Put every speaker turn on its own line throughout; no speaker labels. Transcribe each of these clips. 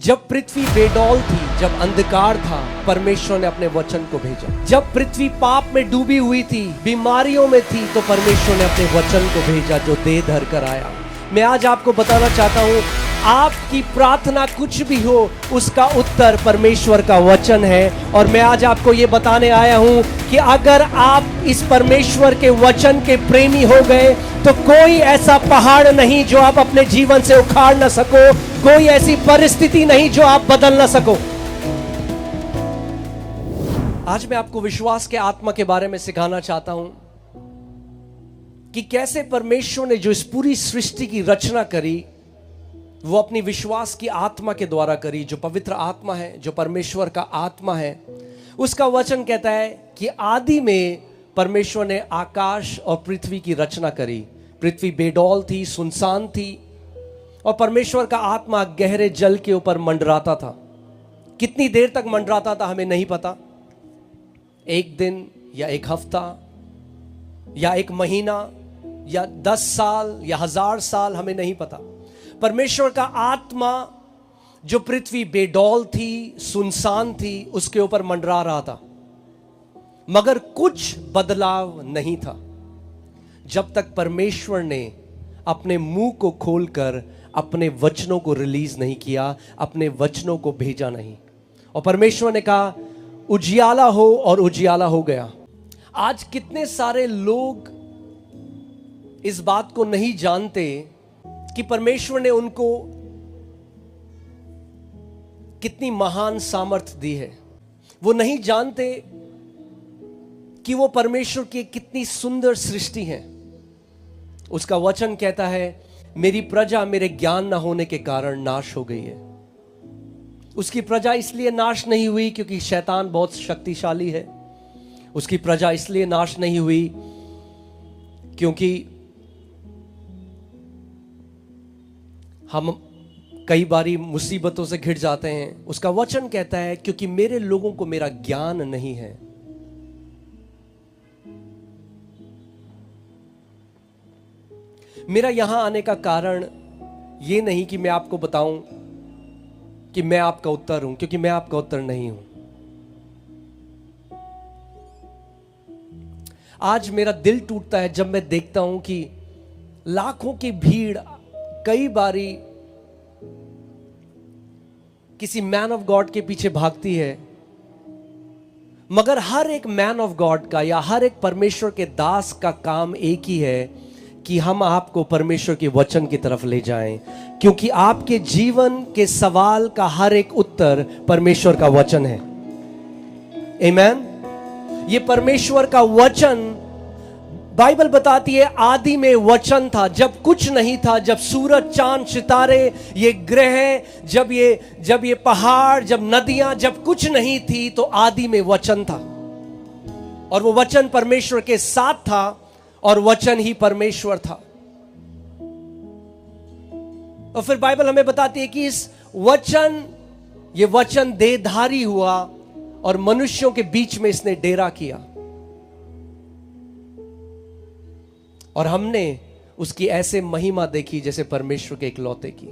जब पृथ्वी बेडौल थी, जब अंधकार था, परमेश्वर ने अपने वचन को भेजा। जब पृथ्वी पाप में डूबी हुई थी, बीमारियों में थी, तो परमेश्वर ने अपने वचन को भेजा जो देह धर कर आया। मैं आज आपको बताना चाहता हूं, आपकी प्रार्थना कुछ भी हो, उसका उत्तर परमेश्वर का वचन है। और मैं आज आपको ये बताने आया हूं कि अगर आप इस परमेश्वर के वचन के प्रेमी हो गए तो कोई ऐसा पहाड़ नहीं जो आप अपने जीवन से उखाड़ ना सको, कोई ऐसी परिस्थिति नहीं जो आप बदल ना सको। आज मैं आपको विश्वास के आत्मा के बारे में सिखाना चाहता हूं कि कैसे परमेश्वर ने जो इस पूरी सृष्टि की रचना करी, वो अपनी विश्वास की आत्मा के द्वारा करी, जो पवित्र आत्मा है, जो परमेश्वर का आत्मा है। उसका वचन कहता है कि आदि में परमेश्वर ने आकाश और पृथ्वी की रचना करी। पृथ्वी बेडौल थी, सुनसान थी, और परमेश्वर का आत्मा गहरे जल के ऊपर मंडराता था। कितनी देर तक मंडराता था हमें नहीं पता, एक दिन या एक हफ्ता या एक महीना या 10 साल या 1000 साल, हमें नहीं पता। परमेश्वर का आत्मा जो पृथ्वी बेडौल थी, सुनसान थी, उसके ऊपर मंडरा रहा था, मगर कुछ बदलाव नहीं था जब तक परमेश्वर ने अपने मुंह को खोलकर अपने वचनों को रिलीज नहीं किया, अपने वचनों को भेजा नहीं। और परमेश्वर ने कहा उजियाला हो, और उजियाला हो गया। आज कितने सारे लोग इस बात को नहीं जानते कि परमेश्वर ने उनको कितनी महान सामर्थ दी है। वो नहीं जानते कि वो परमेश्वर की कितनी सुंदर सृष्टि है। उसका वचन कहता है, मेरी प्रजा मेरे ज्ञान न होने के कारण नाश हो गई है। उसकी प्रजा इसलिए नाश नहीं हुई क्योंकि शैतान बहुत शक्तिशाली है। उसकी प्रजा इसलिए नाश नहीं हुई क्योंकि हम कई बारी मुसीबतों से घिर जाते हैं। उसका वचन कहता है क्योंकि मेरे लोगों को मेरा ज्ञान नहीं है। मेरा यहां आने का कारण यह नहीं कि मैं आपको बताऊं कि मैं आपका उत्तर हूं, क्योंकि मैं आपका उत्तर नहीं हूं। आज मेरा दिल टूटता है जब मैं देखता हूं कि लाखों की भीड़ कई बारी किसी मैन ऑफ गॉड के पीछे भागती है, मगर हर एक मैन ऑफ गॉड का या हर एक परमेश्वर के दास का काम एक ही है कि हम आपको परमेश्वर के वचन की तरफ ले जाएं, क्योंकि आपके जीवन के सवाल का हर एक उत्तर परमेश्वर का वचन है। आमीन। ये परमेश्वर का वचन, बाइबल बताती है आदि में वचन था, जब कुछ नहीं था, जब सूरज चांद सितारे, ये ग्रह, जब ये पहाड़, जब नदियां, जब कुछ नहीं थी, तो आदि में वचन था। और वो वचन परमेश्वर के साथ था, और वचन ही परमेश्वर था। और फिर बाइबल हमें बताती है कि ये वचन देहधारी हुआ और मनुष्यों के बीच में इसने डेरा किया, और हमने उसकी ऐसे महिमा देखी जैसे परमेश्वर के इकलौते की।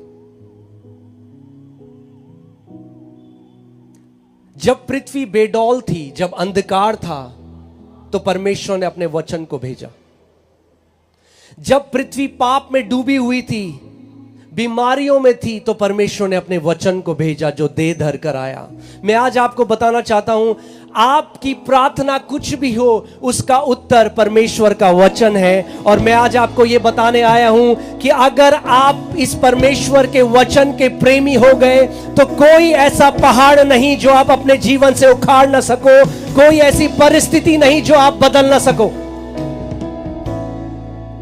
जब पृथ्वी बेडौल थी, जब अंधकार था, तो परमेश्वर ने अपने वचन को भेजा। जब पृथ्वी पाप में डूबी हुई थी, बीमारियों में थी, तो परमेश्वर ने अपने वचन को भेजा जो देह धर कर आया। मैं आज आपको बताना चाहता हूं, आपकी प्रार्थना कुछ भी हो, उसका उत्तर परमेश्वर का वचन है। और मैं आज आपको यह बताने आया हूं कि अगर आप इस परमेश्वर के वचन के प्रेमी हो गए तो कोई ऐसा पहाड़ नहीं जो आप अपने जीवन से उखाड़ ना सको, कोई ऐसी परिस्थिति नहीं जो आप बदल ना सको।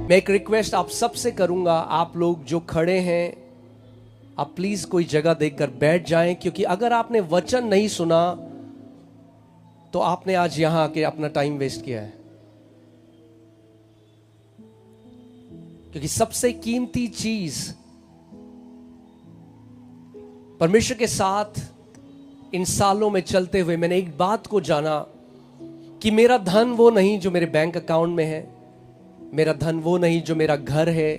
मैं एक रिक्वेस्ट आप सबसे करूंगा, आप लोग जो खड़े हैं, आप प्लीज कोई जगह देखकर बैठ जाएं, क्योंकि अगर आपने वचन नहीं सुना तो आपने आज यहां आके अपना टाइम वेस्ट किया है। क्योंकि सबसे कीमती चीज परमेश्वर के साथ इन सालों में चलते हुए मैंने एक बात को जाना कि मेरा धन वो नहीं जो मेरे बैंक अकाउंट में है, मेरा धन वो नहीं जो मेरा घर है,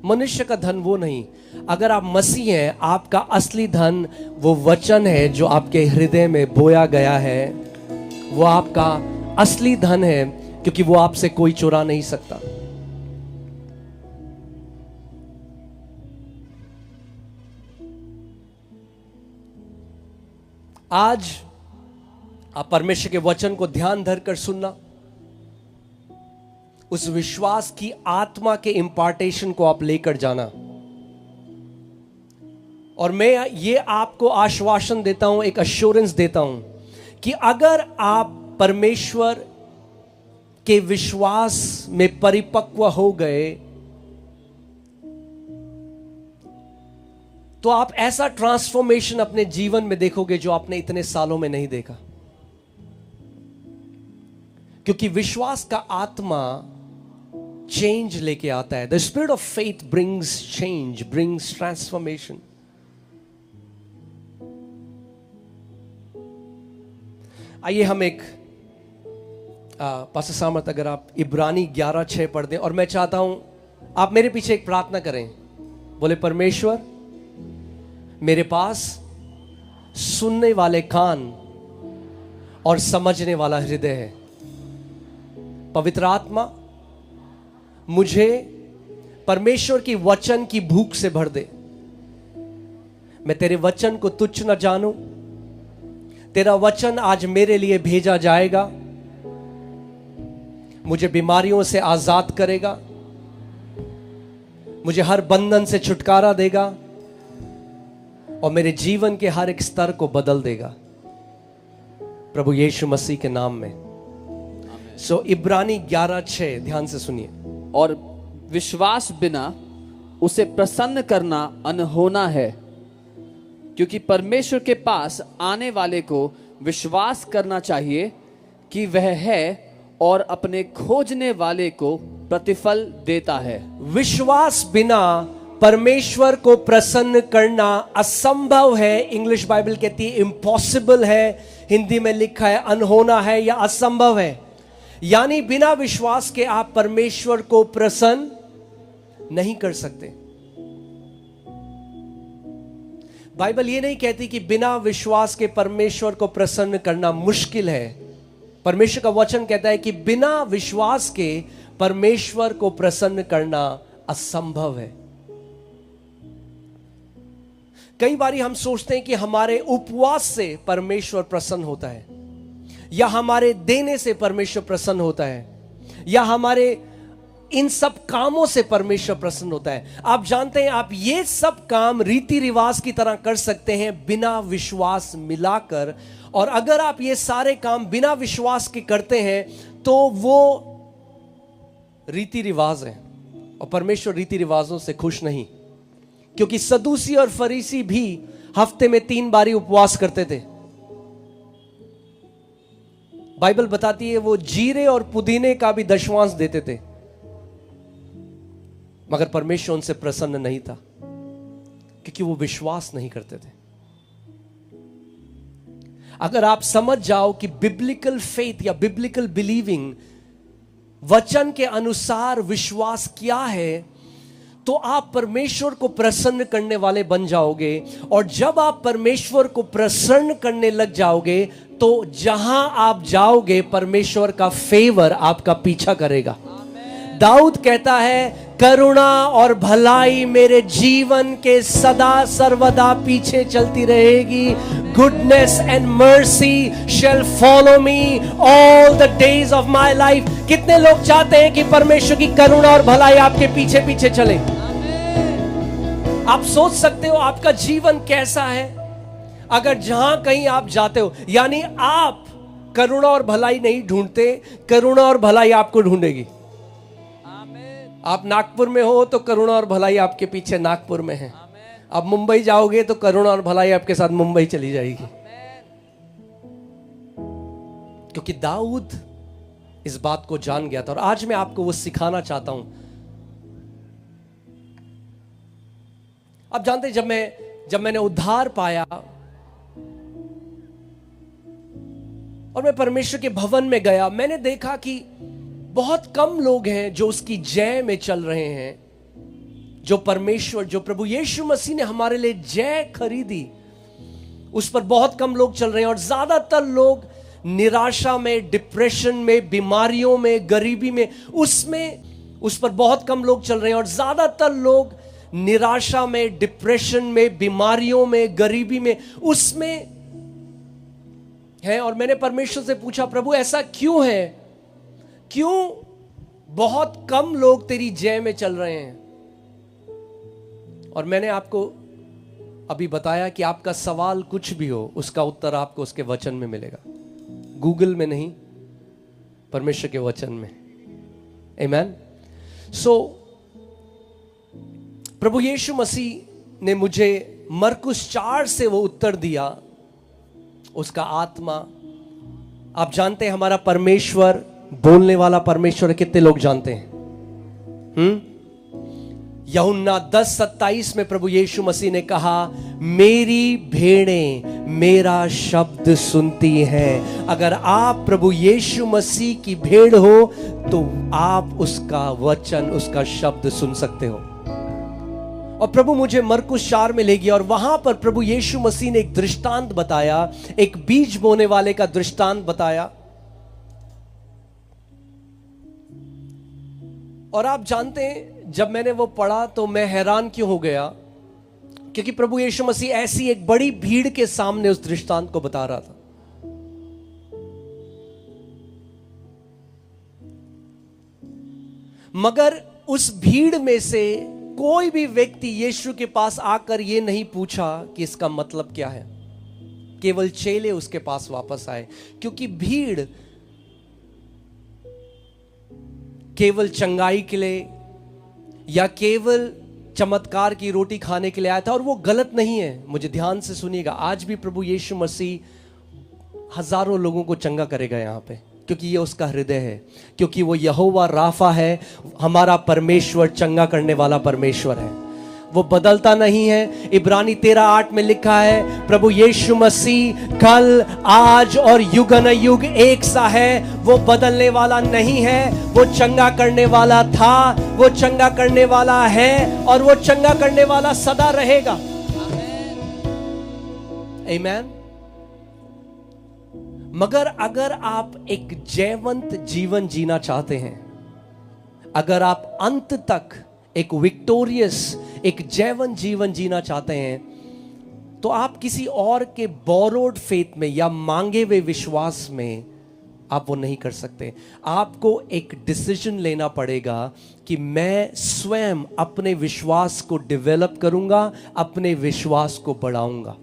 मनुष्य का धन वो नहीं। अगर आप मसीह हैं, आपका असली धन वो वचन है जो आपके हृदय में बोया गया है। वो आपका असली धन है, क्योंकि वो आपसे कोई चुरा नहीं सकता। आज आप परमेश्वर के वचन को ध्यान धरकर सुनना, उस विश्वास की आत्मा के इंपार्टेशन को आप लेकर जाना। और मैं ये आपको आश्वासन देता हूं, एक अश्योरेंस देता हूं कि अगर आप परमेश्वर के विश्वास में परिपक्व हो गए तो आप ऐसा ट्रांसफॉर्मेशन अपने जीवन में देखोगे जो आपने इतने सालों में नहीं देखा। क्योंकि विश्वास का आत्मा चेंज लेके आता है। The spirit of faith brings change, brings transformation. आइए हम एक पास्टर सामर्थ, अगर आप इब्रानी 11:6 पढ़ दें, और मैं चाहता हूं आप मेरे पीछे एक प्रार्थना करें। बोले, परमेश्वर मेरे पास सुनने वाले कान और समझने वाला हृदय है। पवित्र आत्मा मुझे परमेश्वर की वचन की भूख से भर दे। मैं तेरे वचन को तुच्छ न जानूं। तेरा वचन आज मेरे लिए भेजा जाएगा, मुझे बीमारियों से आजाद करेगा, मुझे हर बंधन से छुटकारा देगा और मेरे जीवन के हर एक स्तर को बदल देगा, प्रभु यीशु मसीह के नाम में। सो इब्रानी 11:6 ध्यान से सुनिए।
और विश्वास बिना उसे प्रसन्न करना अनहोना है, क्योंकि परमेश्वर के पास आने वाले को विश्वास करना चाहिए कि वह है और अपने खोजने वाले को प्रतिफल देता है।
विश्वास बिना परमेश्वर को प्रसन्न करना असंभव है। इंग्लिश बाइबल कहती है इम्पॉसिबल है, हिंदी में लिखा है अनहोना है या असंभव है। यानी बिना विश्वास के आप परमेश्वर को प्रसन्न नहीं कर सकते। बाइबल ये नहीं कहती कि बिना विश्वास के परमेश्वर को प्रसन्न करना मुश्किल है। परमेश्वर का वचन कहता है कि बिना विश्वास के परमेश्वर को प्रसन्न करना असंभव है। कई बार हम सोचते हैं कि हमारे उपवास से परमेश्वर प्रसन्न होता है, या हमारे देने से परमेश्वर प्रसन्न होता है, या हमारे इन सब कामों से परमेश्वर प्रसन्न होता है। आप जानते हैं, आप ये सब काम रीति रिवाज की तरह कर सकते हैं बिना विश्वास मिलाकर। और अगर आप ये सारे काम बिना विश्वास के करते हैं तो वो रीति रिवाज है, और परमेश्वर रीति रिवाजों से खुश नहीं। क्योंकि सदूसी और फरीसी भी हफ्ते में 3 बारी उपवास करते थे। बाइबल बताती है वो जीरे और पुदीने का भी दशवांश देते थे, मगर परमेश्वर उनसे प्रसन्न नहीं था, क्योंकि वो विश्वास नहीं करते थे। अगर आप समझ जाओ कि बिब्लिकल फेथ या बिब्लिकल बिलीविंग, वचन के अनुसार विश्वास क्या है, तो आप परमेश्वर को प्रसन्न करने वाले बन जाओगे। और जब आप परमेश्वर को प्रसन्न करने लग जाओगे तो जहां आप जाओगे परमेश्वर का फेवर आपका पीछा करेगा। दाऊद कहता है, करुणा और भलाई मेरे जीवन के सदा सर्वदा पीछे चलती रहेगी। Goodness and mercy shall follow me all the days of my life. कितने लोग चाहते हैं कि परमेश्वर की करुणा और भलाई आपके पीछे पीछे चले? आप सोच सकते हो आपका जीवन कैसा है अगर जहां कहीं आप जाते हो, यानी आप करुणा और भलाई नहीं ढूंढते, करुणा और भलाई आपको ढूंढेगी। आप नागपुर में हो तो करुणा और भलाई आपके पीछे नागपुर में है। आप मुंबई जाओगे तो करुणा और भलाई आपके साथ मुंबई चली जाएगी। क्योंकि दाऊद इस बात को जान गया था, और आज मैं आपको वो सिखाना चाहता हूं। आप जानते हैं, जब मैंने उद्धार पाया और मैं परमेश्वर के भवन में गया, मैंने देखा कि बहुत कम लोग हैं जो उसकी जय में चल रहे हैं, जो परमेश्वर, जो प्रभु यीशु मसीह ने हमारे लिए जय खरीदी, उस पर बहुत कम लोग चल रहे हैं। और ज्यादातर लोग निराशा में, डिप्रेशन में, बीमारियों में, गरीबी में, उस पर बहुत कम लोग चल रहे हैं। और ज्यादातर लोग निराशा में, डिप्रेशन में, बीमारियों में, गरीबी में, उसमें है। और मैंने परमेश्वर से पूछा, प्रभु ऐसा क्यों है? क्यों बहुत कम लोग तेरी जय में चल रहे हैं? और मैंने आपको अभी बताया कि आपका सवाल कुछ भी हो, उसका उत्तर आपको उसके वचन में मिलेगा, गूगल में नहीं, परमेश्वर के वचन में। आमीन। सो प्रभु यीशु मसीह ने मुझे मरकुस 4 से वो उत्तर दिया, उसका आत्मा। आप जानते हैं हमारा परमेश्वर बोलने वाला परमेश्वर है, कितने लोग जानते हैं? यूहन्ना 10:27 में प्रभु यीशु मसीह ने कहा, मेरी भेड़ें मेरा शब्द सुनती हैं। अगर आप प्रभु यीशु मसीह की भेड़ हो तो आप उसका वचन, उसका शब्द सुन सकते हो। और प्रभु मुझे मरकुस 4 में ले गया और वहां पर प्रभु यीशु मसीह ने एक दृष्टांत बताया, एक बीज बोने वाले का दृष्टांत बताया। और आप जानते हैं, जब मैंने वो पढ़ा तो मैं हैरान क्यों हो गया, क्योंकि प्रभु यीशु मसीह ऐसी एक बड़ी भीड़ के सामने उस दृष्टांत को बता रहा था। मगर उस भीड़ में से कोई भी व्यक्ति यीशु के पास आकर ये नहीं पूछा कि इसका मतलब क्या है। केवल चेले उसके पास वापस आए, क्योंकि भीड़ केवल चंगाई के लिए या केवल चमत्कार की रोटी खाने के लिए आया था। और वो गलत नहीं है, मुझे ध्यान से सुनिएगा। आज भी प्रभु यीशु मसीह हजारों लोगों को चंगा करेगा यहाँ पे, क्योंकि ये उसका हृदय है, क्योंकि वो यहोवा राफा है, हमारा परमेश्वर चंगा करने वाला परमेश्वर है। वो बदलता नहीं है। इब्रानी 13:8 में लिखा है, प्रभु यीशु मसीह कल, आज और युगन युग एक सा है। वो बदलने वाला नहीं है। वो चंगा करने वाला था, वो चंगा करने वाला है, और वो चंगा करने वाला सदा रहेगा। आमीन। मगर अगर आप एक जयवंत जीवन जीना चाहते हैं, अगर आप अंत तक एक विक्टोरियस, एक जयवंत जीवन जीना चाहते हैं, तो आप किसी और के बोरोड फेथ में या मांगे हुए विश्वास में आप वो नहीं कर सकते। आपको एक डिसीजन लेना पड़ेगा कि मैं स्वयं अपने विश्वास को डेवलप करूंगा, अपने विश्वास को बढ़ाऊंगा।